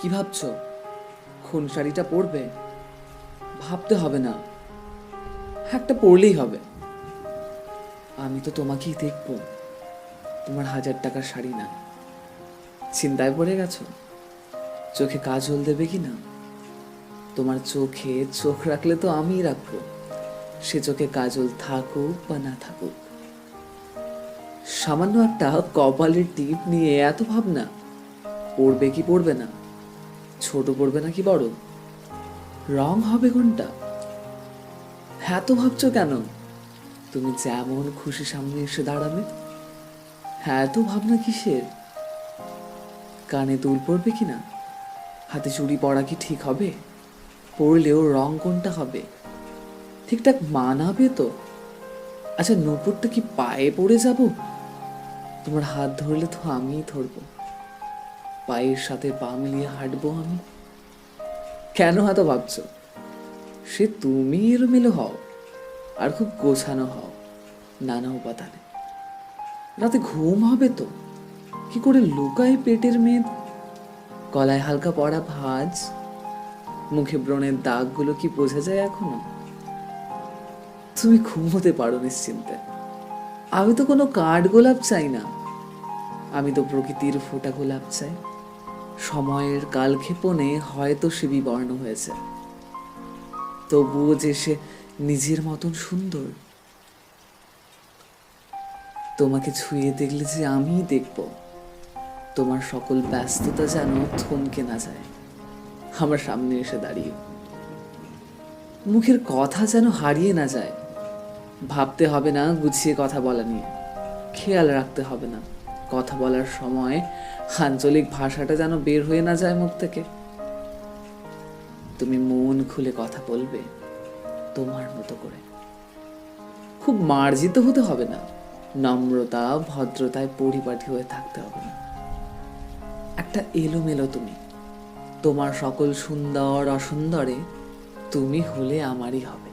কি ভাবছো? কোন শাড়িটা পরবে? ভাবতে হবে না, একটা পরলেই হবে। আমি তো তোমাকেই দেখবো, তোমার 1000 টাকার শাড়ি না। চিন্তায় পড়ে গেছো চোখে কাজল দেবে কি না? তোমার চোখে চোখ রাখলে তো আমিই রাখবো, সে চোখে কাজল থাকুক বা না থাকুক। সামান্য একটা কপালের টিপ নিয়ে এত ভাবনা? পড়বে কি পড়বে না, ছোট পড়বে নাকি বড়, রং হবে কোনটা, এত ভাবছো কেন? তুমি যেমন খুশি সামনে এসে দাঁড়াবে। হ্যাঁ, এত ভাবনা কিসের? কানে দুল পড়বে কিনা, হাতে চুড়ি পরা কি ঠিক হবে? পরলেও রং কোনটা হবে, ঠিকঠাক মানাবে তো? আচ্ছা, নূপুরটা কি পায়ে পড়ে যাব? তোমার হাত ধরলে তো আমিই ধরবো, পায়ের সাথে পা মিলিয়ে হাঁটবো আমি। কেন এত ভাবছো? সে তুমি এলোমেলো হও আর খুব গোছানো হও নানা উপাদানে। রাতে ঘুম হবে তো? কি করে লুকায় পেটের মেদ? গলায় হালকা পড়া ভাঁজ, মুখে ব্রণের দাগগুলো কি বোঝা যায় এখনো? তুমি ঘুমোতে পারো নিশ্চিন্তে। আমি তো কোনো কাঠ গোলাপ চাই না, আমি তো প্রকৃতির ফোঁটা গোলাপ চাই। সময়ের কালক্ষেপণে হয়তো সে বিবর্ণ হয়েছে, তবুও যে সে নিজের মতন সুন্দর। তোমাকে ছুঁয়ে দেখলে যে আমিই দেখব, তোমার সকল ব্যস্ততা যেন থমকে না যায় আমার সামনে এসে দাঁড়িয়ে। মুখের কথা যেন হারিয়ে না যায়। ভাবতে হবে না গুছিয়ে কথা বলা নিয়ে, খেয়াল রাখতে হবে না কথা বলার সময় আঞ্চলিক ভাষাটা যেন বের হয়ে না যায় মুখ থেকে। তুমি মন খুলে কথা বলবে তোমার মতো করে। খুব মার্জিত হতে হবে না, নম্রতা ভদ্রতায় পরিপাটি হয়ে থাকতে হবে না। একটা এলোমেলো তুমি, তোমার সকল সুন্দর অসুন্দরে তুমি হলে আমারই হবে।